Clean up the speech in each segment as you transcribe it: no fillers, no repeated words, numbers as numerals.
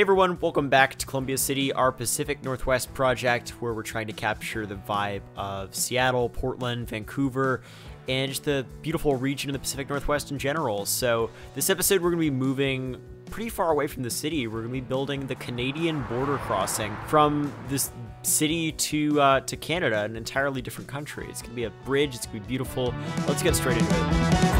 everyone, welcome back to Columbia City, our Pacific Northwest project where we're trying to capture the vibe of Seattle, Portland, Vancouver, and just the beautiful region of the Pacific Northwest in general. So this episode we're going to be moving pretty far away from the city. We're going to be building the Canadian border crossing from this city to Canada, an entirely different country. It's going to be a bridge, it's going to be beautiful. Let's get straight into it.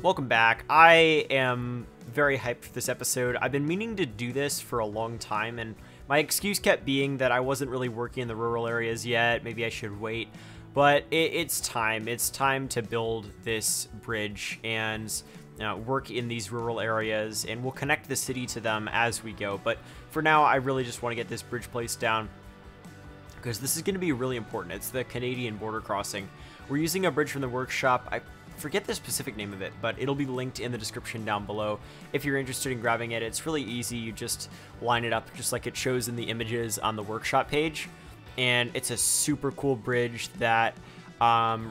Welcome back. I am very hyped for this episode. I've been meaning to do this for a long time, and my excuse kept being that I wasn't really working in the rural areas yet. Maybe I should wait, but it's time. It's time to build this bridge and work in these rural areas, and we'll connect the city to them as we go. But for now, I really just want to get this bridge placed down because this is going to be really important. It's the Canadian border crossing. We're using a bridge from the workshop. I forget the specific name of it, but it'll be linked in the description down below if you're interested in grabbing it. It's really easy. You just line it up just like it shows in the images on the workshop page, and it's a super cool bridge that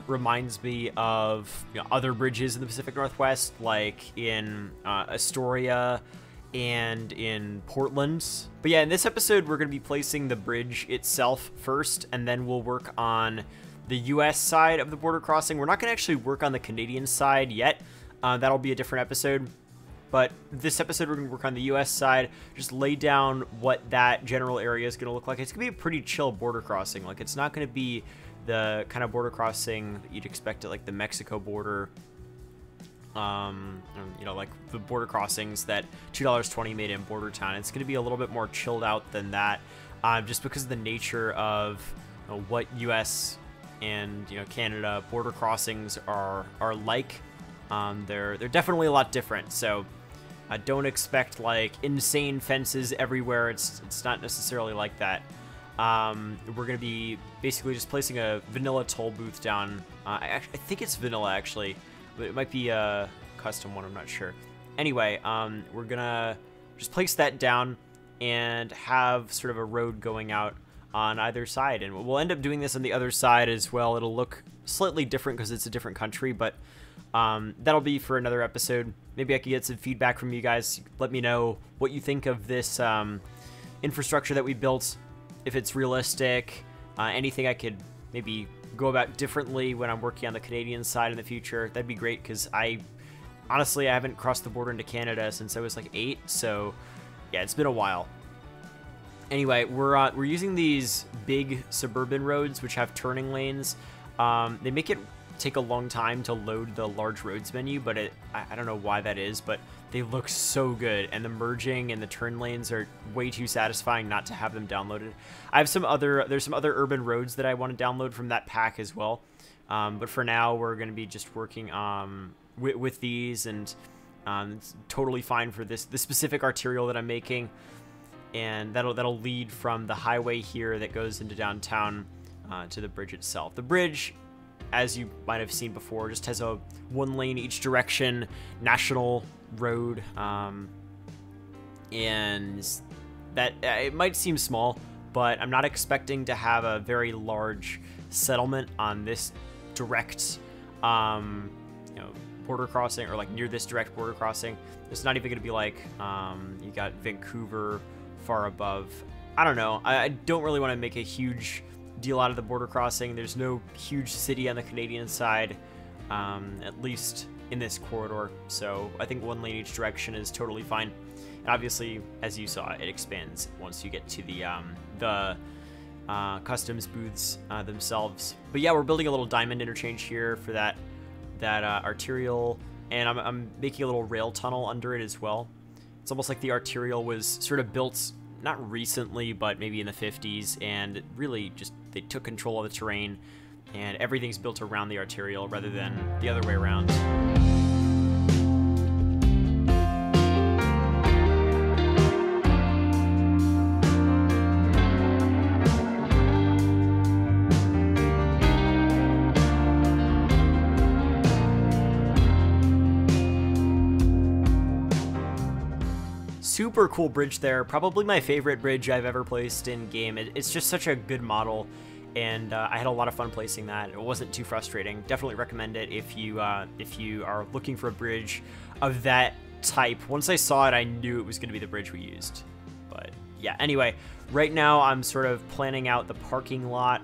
reminds me of other bridges in the Pacific Northwest, like in Astoria and in Portland. But yeah, in this episode we're going to be placing the bridge itself first, and then we'll work on the US side of the border crossing. We're not going to actually work on the Canadian side yet. That'll be a different episode. But this episode, we're going to work on the US side, just lay down what that general area is going to look like. It's going to be a pretty chill border crossing. Like, it's not going to be the kind of border crossing that you'd expect at, like, the Mexico border. Like the border crossings that $2.20 made in Border Town. It's going to be a little bit more chilled out than that, just because of the nature of what US and Canada border crossings are like. They're definitely a lot different, so I don't expect like insane fences everywhere. It's not necessarily like that. We're gonna be basically just placing a vanilla toll booth down. I think it's vanilla actually, but it might be a custom one, I'm not sure. Anyway, we're gonna just place that down and have sort of a road going out on either side, and we'll end up doing this on the other side as well. It'll look slightly different because it's a different country, but that'll be for another episode. Maybe I could get some feedback from you guys. Let me know what you think of this infrastructure that we built, if it's realistic, anything I could maybe go about differently when I'm working on the Canadian side in the future. That'd be great, because honestly I haven't crossed the border into Canada since I was like 8, so yeah, it's been a while. Anyway, we're using these big suburban roads which have turning lanes. They make it take a long time to load the large roads menu, but I don't know why that is, but they look so good, and the merging and the turn lanes are way too satisfying not to have them downloaded. I have there's some other urban roads that I want to download from that pack as well, but for now we're going to be just working with these, and it's totally fine for the specific arterial that I'm making. And that'll lead from the highway here that goes into downtown to the bridge itself. The bridge, as you might have seen before, just has a 1 lane each direction national road, and that it might seem small, but I'm not expecting to have a very large settlement on this direct border crossing, or like near this direct border crossing. It's not even going to be like you got Vancouver far above. I don't know. I don't really want to make a huge deal out of the border crossing. There's no huge city on the Canadian side, at least in this corridor. So I think 1 lane each direction is totally fine. And obviously, as you saw, it expands once you get to the customs booths themselves. But yeah, we're building a little diamond interchange here for that arterial, and I'm making a little rail tunnel under it as well. It's almost like the arterial was sort of built, not recently, but maybe in the 50s, and really just they took control of the terrain, and everything's built around the arterial rather than the other way around. Super cool bridge there. Probably my favorite bridge I've ever placed in game. It's just such a good model, and I had a lot of fun placing that. It wasn't too frustrating. Definitely recommend it if you are looking for a bridge of that type. Once I saw it, I knew it was going to be the bridge we used. But yeah, anyway, right now I'm sort of planning out the parking lot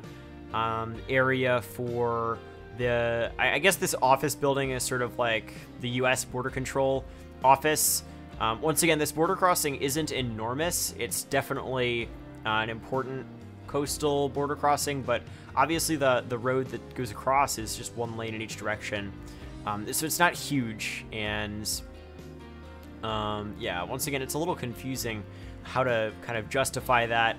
area for the, I guess this office building is sort of like the US border control office. Once again, this border crossing isn't enormous. It's definitely an important coastal border crossing, but obviously the road that goes across is just one lane in each direction. So it's not huge, and yeah, once again, it's a little confusing how to kind of justify that,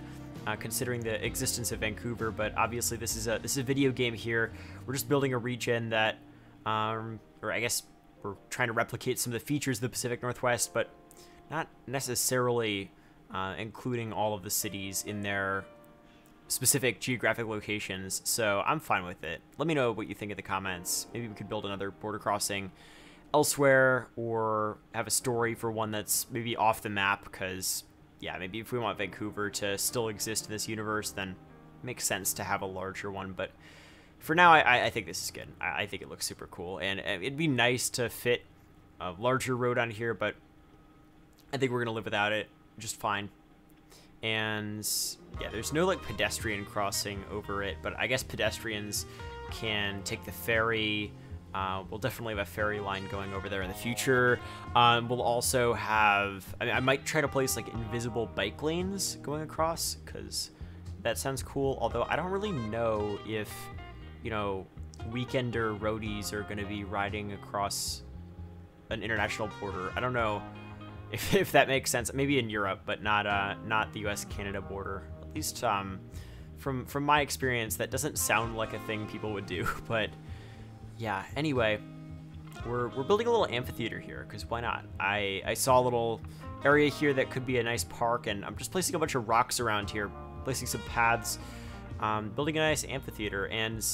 considering the existence of Vancouver. But obviously this is a video game here. We're just building a region that, or I guess we're trying to replicate some of the features of the Pacific Northwest, but not necessarily including all of the cities in their specific geographic locations. So I'm fine with it. Let me know what you think in the comments. Maybe we could build another border crossing elsewhere, or have a story for one that's maybe off the map, because yeah, maybe if we want Vancouver to still exist in this universe, then it makes sense to have a larger one. But for now, I think this is good. I think it looks super cool, and it'd be nice to fit a larger road on here, but I think we're gonna live without it just fine. And yeah, there's no like pedestrian crossing over it, but I guess pedestrians can take the ferry. We'll definitely have a ferry line going over there in the future. We'll also have, I might try to place like invisible bike lanes going across, because that sounds cool. Although I don't really know if, you know, weekender roadies are going to be riding across an international border. I don't know if that makes sense. Maybe in Europe, but not the US-Canada border. At least from my experience, that doesn't sound like a thing people would do. But yeah, anyway, we're building a little amphitheater here, because why not? I saw a little area here that could be a nice park, and I'm just placing a bunch of rocks around here, placing some paths, building a nice amphitheater. And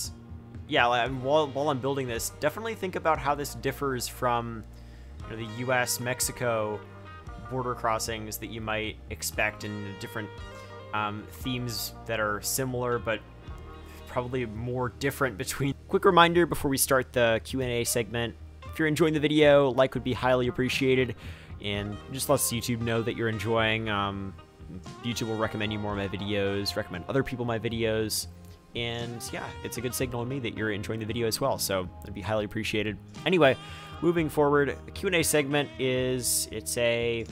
yeah, while I'm building this, definitely think about how this differs from, you know, the US-Mexico border crossings that you might expect, in different themes that are similar, but probably more different between. Quick reminder before we start the Q&A segment: if you're enjoying the video, like would be highly appreciated, and just lets YouTube know that you're enjoying. YouTube will recommend you more of my videos, recommend other people my videos, and yeah, it's a good signal to me that you're enjoying the video as well, so it'd be highly appreciated. Anyway, moving forward, the Q&A segment it's a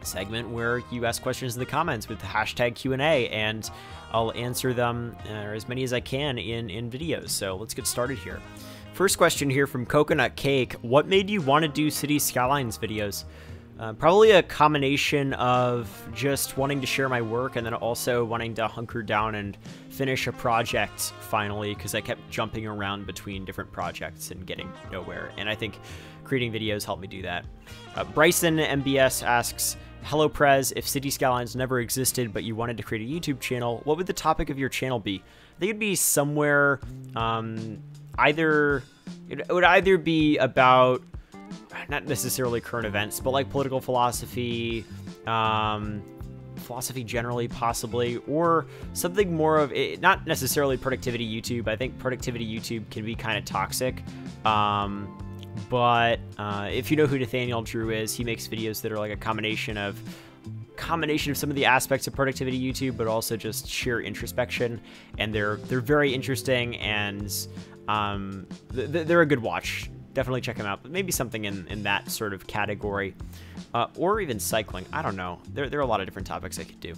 segment where you ask questions in the comments with the hashtag Q&A, and I'll answer them, or as many as I can, in videos. So let's get started here. First question here from Coconut Cake: what made you want to do City Skylines videos? Probably a combination of just wanting to share my work, and then also wanting to hunker down and finish a project finally, because I kept jumping around between different projects and getting nowhere, and I think creating videos helped me do that. Bryson MBS asks: hello Prez, if City Skylines never existed but you wanted to create a YouTube channel, what would the topic of your channel be? I think it'd be somewhere, it would either be about, not necessarily current events, but like political philosophy, philosophy generally, possibly, or something more of it, not necessarily productivity YouTube. I think productivity YouTube can be kind of toxic. But if you know who Nathaniel Drew is, he makes videos that are like a combination of some of the aspects of productivity YouTube, but also just sheer introspection, and they're very interesting, and they're a good watch. Definitely check them out, but maybe something in that sort of category, or even cycling. I don't know. There are a lot of different topics I could do.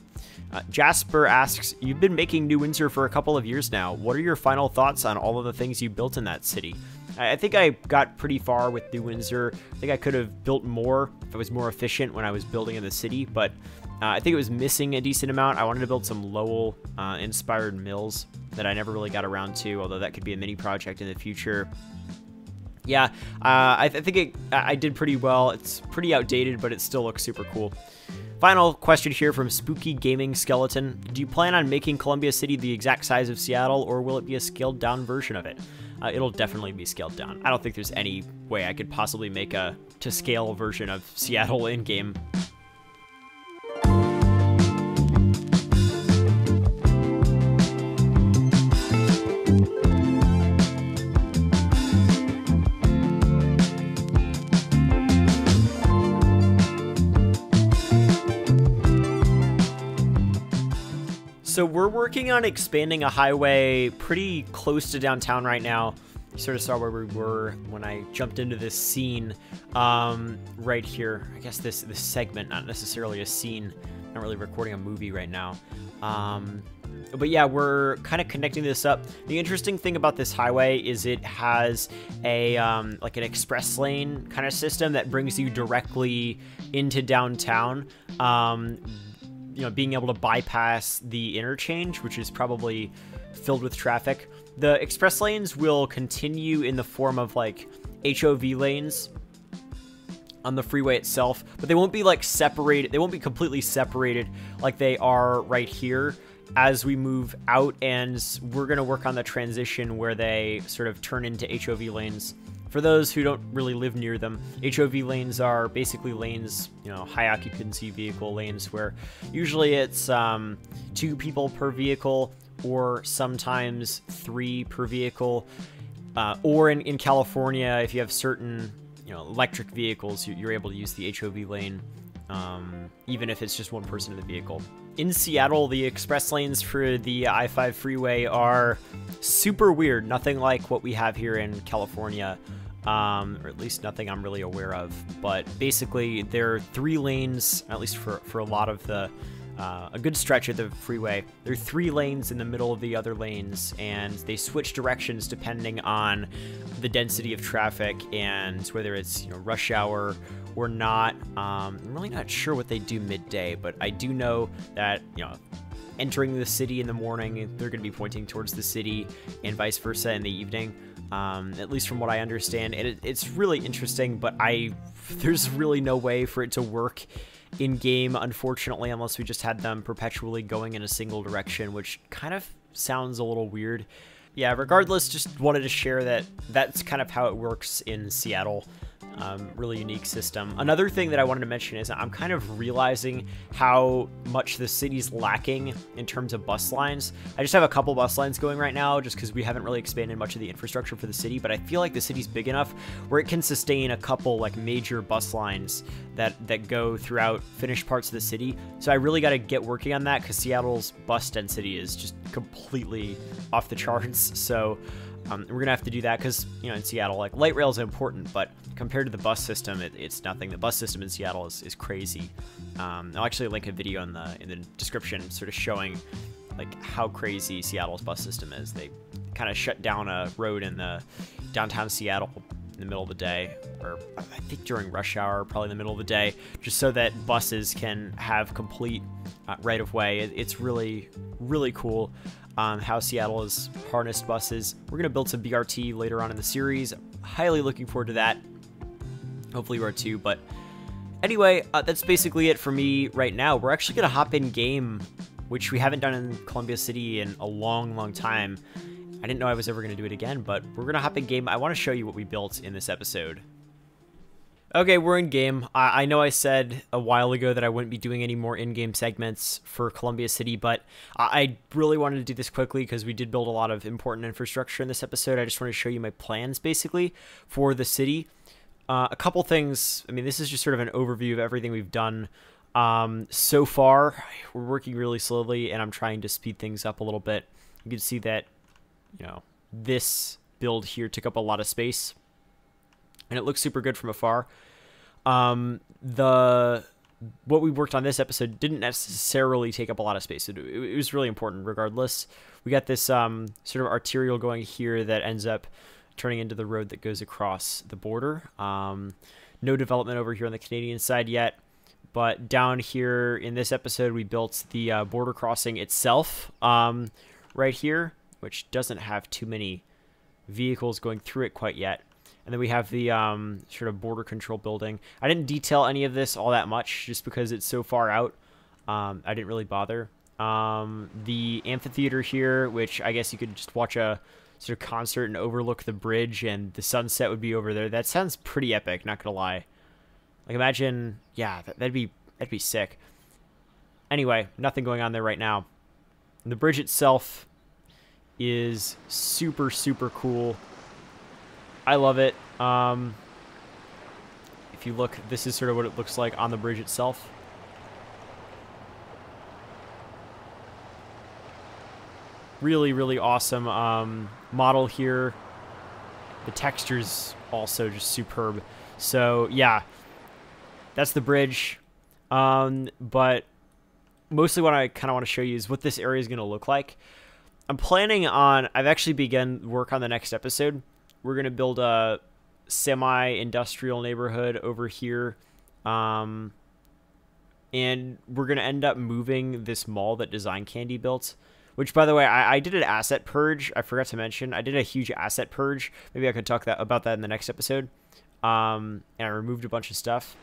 Jasper asks: you've been making New Windsor for a couple of years now. What are your final thoughts on all of the things you built in that city? I think I got pretty far with New Windsor. I think I could have built more if I was more efficient when I was building in the city, but I think it was missing a decent amount. I wanted to build some Lowell inspired mills that I never really got around to, although that could be a mini project in the future. Yeah, I think I did pretty well. It's pretty outdated, but it still looks super cool. Final question here from Spooky Gaming Skeleton: do you plan on making Columbia City the exact size of Seattle, or will it be a scaled down version of it? It'll definitely be scaled down. I don't think there's any way I could possibly make a to scale version of Seattle in game. So we're working on expanding a highway pretty close to downtown right now. You sort of saw where we were when I jumped into this scene right here. I guess this segment, not necessarily a scene. I'm not really recording a movie right now. But yeah, we're kind of connecting this up. The interesting thing about this highway is it has a like an express lane kind of system that brings you directly into downtown. You know, being able to bypass the interchange, which is probably filled with traffic. The express lanes will continue in the form of like HOV lanes on the freeway itself, but they won't be like separated. They won't be completely separated like they are right here as we move out, and we're going to work on the transition where they sort of turn into HOV lanes. For those who don't really live near them, HOV lanes are basically lanes, you know, high occupancy vehicle lanes where usually it's 2 people per vehicle or sometimes 3 per vehicle. Or in California, if you have certain, you know, electric vehicles, you're able to use the HOV lane, even if it's just 1 person in the vehicle. In Seattle, the express lanes for the I-5 freeway are super weird. Nothing like what we have here in California, or at least nothing I'm really aware of. But basically, there are 3 lanes, at least for a lot of the, a good stretch of the freeway. There are 3 lanes in the middle of the other lanes, and they switch directions depending on the density of traffic and whether it's, you know, rush hour or not. I'm really not sure what they do midday, but I do know that, you know, entering the city in the morning, they're going to be pointing towards the city, and vice versa in the evening, at least from what I understand. And it's really interesting, but there's really no way for it to work in game, unfortunately, unless we just had them perpetually going in a single direction, which kind of sounds a little weird. Yeah, regardless, just wanted to share that that's kind of how it works in Seattle. Really unique system. Another thing that I wanted to mention is I'm kind of realizing how much the city's lacking in terms of bus lines. I just have a couple bus lines going right now just because we haven't really expanded much of the infrastructure for the city, but I feel like the city's big enough where it can sustain a couple like major bus lines that go throughout finished parts of the city. So I really got to get working on that because Seattle's bus density is just completely off the charts. So we're going to have to do that because, you know, in Seattle, like, light rail is important, but compared to the bus system, it's nothing. The bus system in Seattle is crazy. I'll actually link a video in the description sort of showing, like, how crazy Seattle's bus system is. They kind of shut down a road in the downtown Seattle in the middle of the day, or I think during rush hour, probably in the middle of the day, just so that buses can have complete right-of-way. It's really, really cool. How Seattle has harnessed buses. We're going to build some BRT later on in the series. I'm highly looking forward to that. Hopefully you are too. But anyway, that's basically it for me right now. We're actually going to hop in game, which we haven't done in Columbia City in a long, long time. I didn't know I was ever going to do it again, but we're going to hop in game. I want to show you what we built in this episode. Okay, we're in game. I know I said a while ago that I wouldn't be doing any more in-game segments for Columbia City, but I really wanted to do this quickly because we did build a lot of important infrastructure in this episode. I just want to show you my plans, basically, for the city. A couple things. I mean, this is just sort of an overview of everything we've done so far. We're working really slowly, and I'm trying to speed things up a little bit. You can see that, you know, this build here took up a lot of space, and it looks super good from afar. What we worked on this episode didn't necessarily take up a lot of space. It was really important regardless. We got this sort of arterial going here that ends up turning into the road that goes across the border. No development over here on the Canadian side yet, but down here in this episode, we built the border crossing itself right here, which doesn't have too many vehicles going through it quite yet. And then we have the sort of border control building. I didn't detail any of this all that much just because it's so far out. I didn't really bother. The amphitheater here, which I guess you could just watch a sort of concert and overlook the bridge and the sunset would be over there. That sounds pretty epic, not gonna lie. Like, imagine, yeah, that'd be sick. Anyway, nothing going on there right now. And the bridge itself is super, super cool. I love it. If you look, this is sort of what it looks like on the bridge itself. Really, really awesome model here. The texture's also just superb. So yeah, that's the bridge. But mostly what I kind of want to show you is what this area is going to look like. I'm planning on, I've actually begun work on the next episode. We're going to build a semi-industrial neighborhood over here. And we're going to end up moving this mall that Design Candy built. Which, by the way, I did an asset purge. I forgot to mention. I did a huge asset purge. Maybe I could talk about that in the next episode. And I removed a bunch of stuff.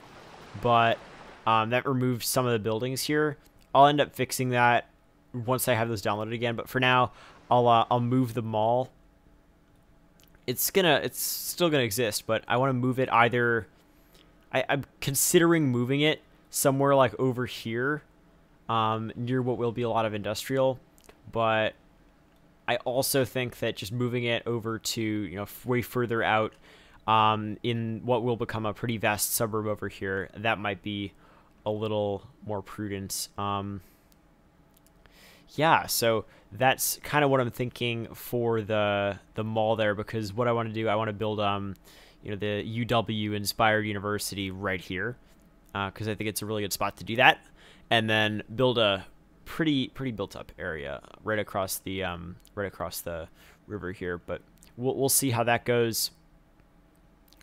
But that removed some of the buildings here. I'll end up fixing that once I have those downloaded again. But for now, I'll move the mall. It's still gonna exist, but I want to move it either. I'm considering moving it somewhere like over here, near what will be a lot of industrial. But I also think that just moving it over to, you know, way further out, in what will become a pretty vast suburb over here, that might be a little more prudent. Yeah, so that's kind of what I'm thinking for the mall there, because what I want to do, I want to build, you know, the UW inspired university right here, because I think it's a really good spot to do that, and then build a pretty built up area right across the river here. But we'll see how that goes.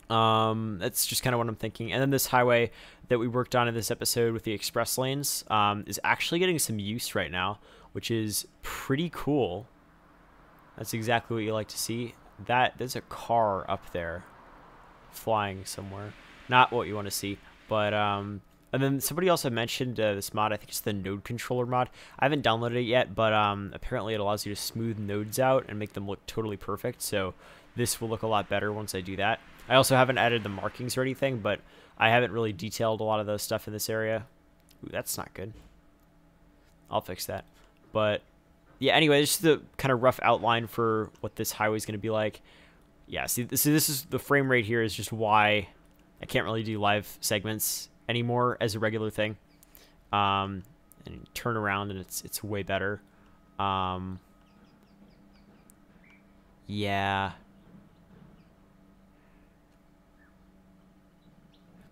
That's just kind of what I'm thinking. And then this highway that we worked on in this episode with the express lanes is actually getting some use right now, which is pretty cool. That's exactly what you like to see. There's a car up there flying somewhere. Not what you want to see, but and then somebody also mentioned this mod. I think it's the node controller mod. I haven't downloaded it yet, but apparently it allows you to smooth nodes out and make them look totally perfect. So this will look a lot better once I do that. I also haven't added the markings or anything, but I haven't really detailed a lot of those stuff in this area. Ooh, that's not good. I'll fix that. But yeah, anyway, this is the kind of rough outline for what this highway is going to be like. Yeah, see, this is the frame rate here is just why I can't really do live segments anymore as a regular thing. And you turn around and it's way better. Yeah.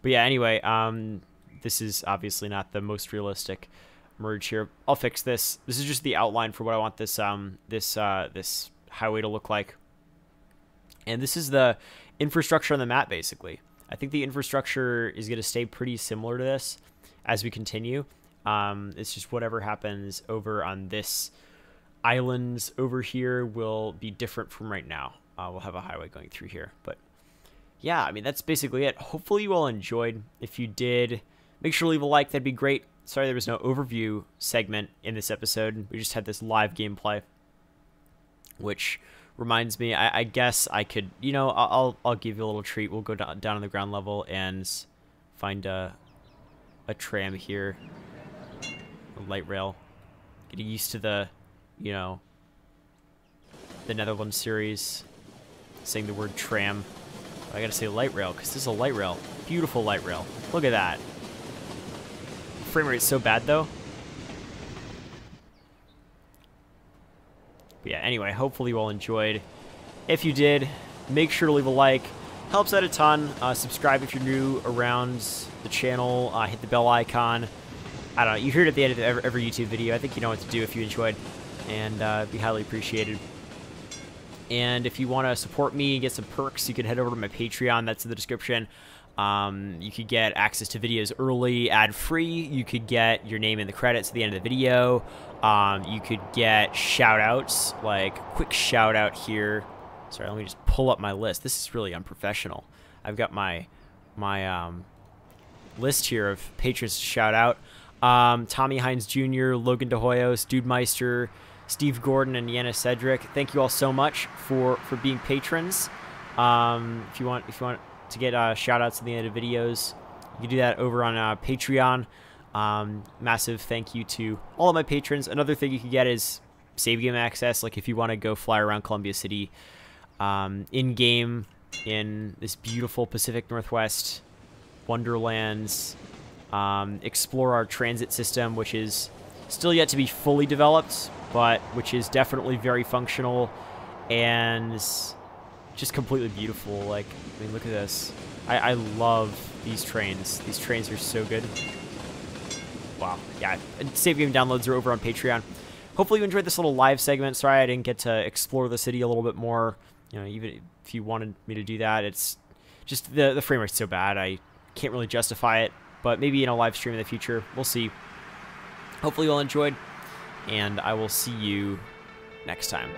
But yeah, anyway, this is obviously not the most realistic merge here. I'll fix this. This is just the outline for what I want this this highway to look like. And this is the infrastructure on the map, basically. I think the infrastructure is going to stay pretty similar to this as we continue. It's just whatever happens over on this islands over here will be different from right now. We'll have a highway going through here. But yeah, I mean, that's basically it. Hopefully you all enjoyed. If you did, make sure to leave a like. That'd be great. Sorry there was no overview segment in this episode. We just had this live gameplay, which reminds me, I guess I could, you know, I'll give you a little treat. We'll go down on the ground level and find a tram here, a light rail. Getting used to the, you know, the Netherlands series, saying the word tram. I gotta say light rail, because this is a light rail. Beautiful light rail. Look at that. Frame rate's so bad, though. But yeah, anyway, hopefully you all enjoyed. If you did, make sure to leave a like. Helps out a ton. Subscribe if you're new around the channel. Hit the bell icon. I don't know. You hear it at the end of every YouTube video. I think you know what to do if you enjoyed. And it'd be highly appreciated. And if you want to support me and get some perks, you can head over to my Patreon. That's in the description. You could get access to videos early, ad-free. You could get your name in the credits at the end of the video. You could get shout-outs, like quick shout-out here. Sorry, let me just pull up my list. This is really unprofessional. I've got my list here of patrons to shout out. Tommy Hines Jr., Logan DeHoyos, Dude Meister, Steve Gordon, and Yana Cedric. Thank you all so much for being patrons. If you want to get shout-outs at the end of videos, you can do that over on Patreon. Massive thank you to all of my patrons. Another thing you can get is save game access. Like if you want to go fly around Columbia City in game in this beautiful Pacific Northwest wonderlands, explore our transit system, which is still yet to be fully developed, but which is definitely very functional and just completely beautiful. Like, I mean, look at this. I love these trains. These trains are so good. Wow. Yeah. Save game downloads are over on Patreon. Hopefully you enjoyed this little live segment. Sorry I didn't get to explore the city a little bit more. You know, even if you wanted me to do that, it's just the frame rate's so bad. I can't really justify it. But maybe in a live stream in the future. We'll see. Hopefully you all enjoyed. And I will see you next time.